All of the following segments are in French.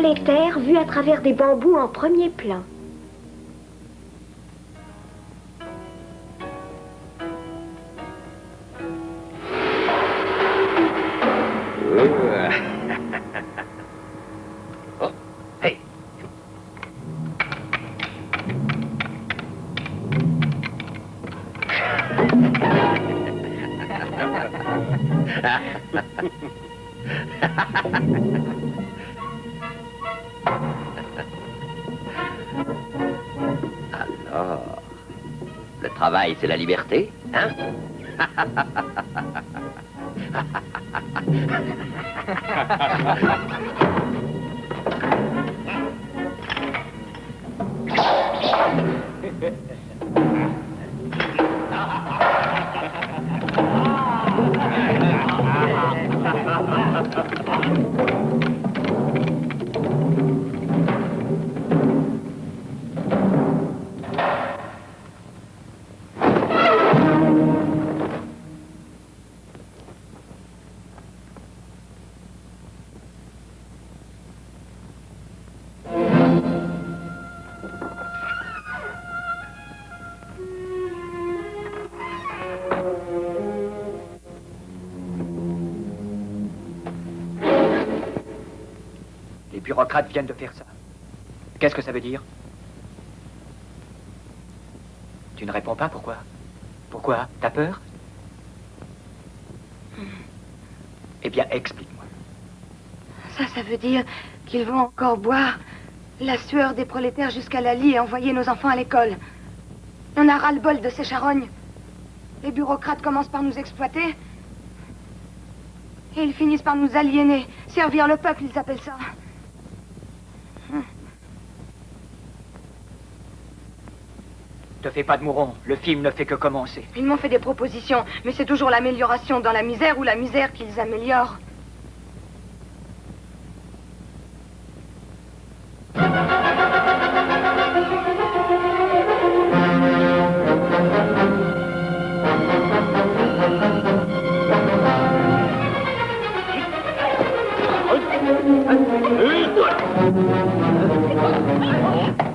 prolétaires vus à travers des bambous en premier plan. Oh, hey. Alors, le travail, c'est la liberté, hein? Les bureaucrates viennent de faire ça. Qu'est-ce que ça veut dire? Tu ne réponds pas, pourquoi? Pourquoi? T'as peur? Eh bien, explique-moi. Ça veut dire qu'ils vont encore boire la sueur des prolétaires jusqu'à la lie et envoyer nos enfants à l'école. On a ras-le-bol de ces charognes. Les bureaucrates commencent par nous exploiter. Et ils finissent par nous aliéner. Servir le peuple, ils appellent ça. Te fais pas de mouron, le film ne fait que commencer. Ils m'ont fait des propositions, mais c'est toujours l'amélioration dans la misère ou la misère qu'ils améliorent.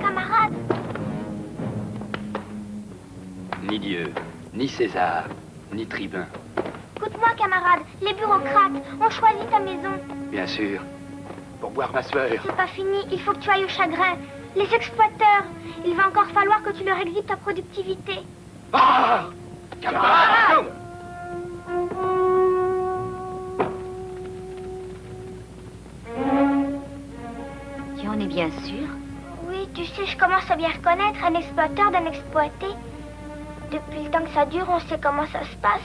Camarade! Ni Dieu, ni César, ni tribun. Écoute-moi, camarade. Les bureaucrates ont choisi ta maison. Bien sûr. Pour boire ma sueur. C'est pas fini. Il faut que tu ailles au chagrin. Les exploiteurs. Il va encore falloir que tu leur exhibes ta productivité. Ah! Camarade! Tu en es bien sûr? Oui, tu sais, je commence à bien reconnaître un exploiteur d'un exploité. Depuis le temps que ça dure, on sait comment ça se passe.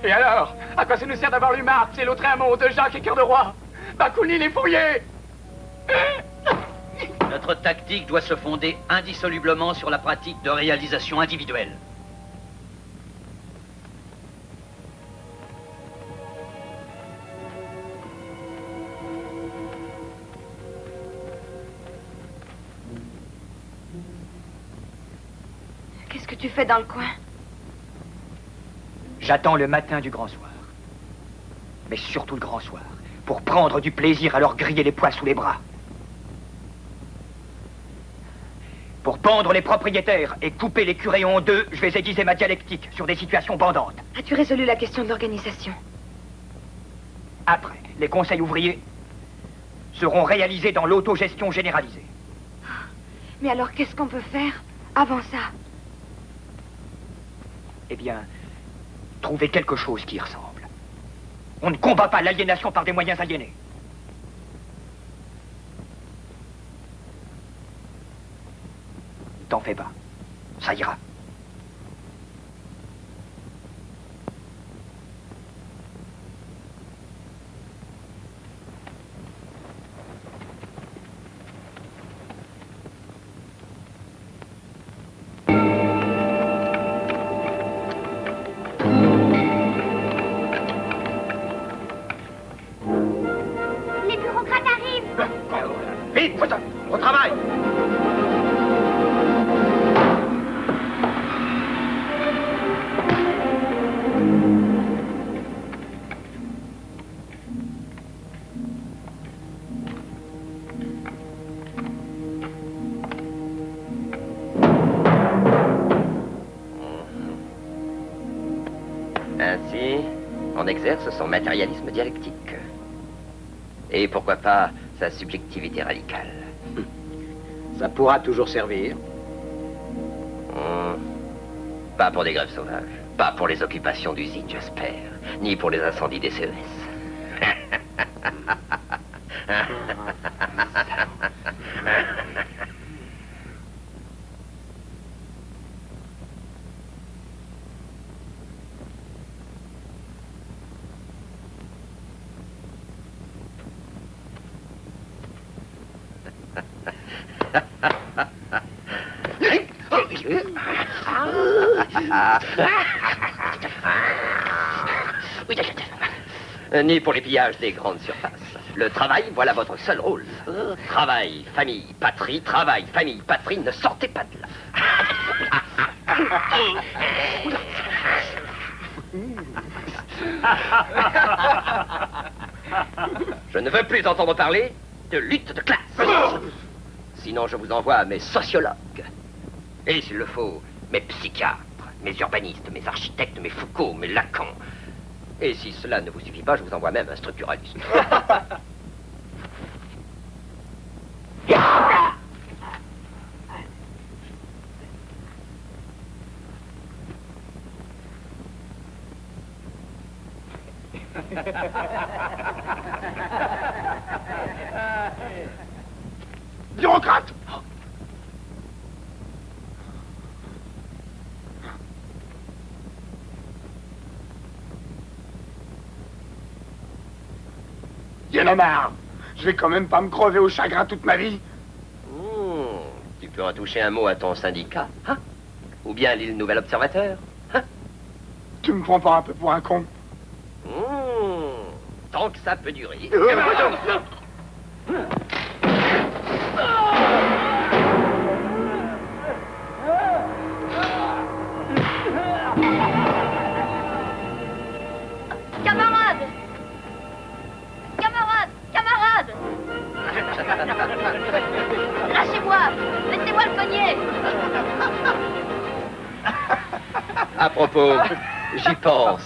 Et alors? À quoi ça nous sert d'avoir lu Marx et l'autre mot de Jacques et Cœur de Roi? Bakounine est fouillé! Notre tactique doit se fonder indissolublement sur la pratique de réalisation individuelle. Qu'est-ce que tu fais dans le coin? J'attends le matin du grand soir. Mais surtout le grand soir, pour prendre du plaisir à leur griller les pois sous les bras. Pour pendre les propriétaires et couper les curés en deux, je vais aiguiser ma dialectique sur des situations bandantes. As-tu résolu la question de l'organisation? Après, les conseils ouvriers seront réalisés dans l'autogestion généralisée. Mais alors, qu'est-ce qu'on peut faire avant ça? Eh bien, trouver quelque chose qui y ressemble. On ne combat pas l'aliénation par des moyens aliénés. T'en fais pas. Ça ira. Les bureaucrates arrivent. Vite, au travail! en exerce son matérialisme dialectique. Et pourquoi pas sa subjectivité radicale. Ça pourra toujours servir. Pas pour des grèves sauvages, pas pour les occupations d'usines, j'espère, ni pour les incendies des CES. Ni pour les pillages des grandes surfaces. Le travail, voilà votre seul rôle. Travail, famille, patrie, travail, famille, patrie, ne sortez pas de là. Je ne veux plus entendre parler de lutte de classe. Sinon, je vous envoie à mes sociologues. Et s'il le faut, mes psychiatres, mes urbanistes, mes architectes, mes Foucault, mes Lacan. Et si cela ne vous suffit pas, je vous envoie même un structuraliste. Bureaucrate! Y'en a marre. Je vais quand même pas me crever au chagrin toute ma vie. Tu peux en toucher un mot à ton syndicat, hein? Ou bien l'île Nouvel Observateur, hein? Tu me prends pas un peu pour un con? Tant que ça peut durer. Camarades! Camarades! Camarades! Lâchez-moi! Laissez-moi le cogner! À propos, j'y pense.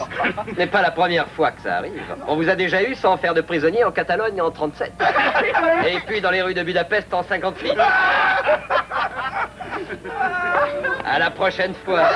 Ce n'est pas la première fois que ça arrive. On vous a déjà eu sans faire de prisonniers en Catalogne en 37. Et puis dans les rues de Budapest en 58. À la prochaine fois.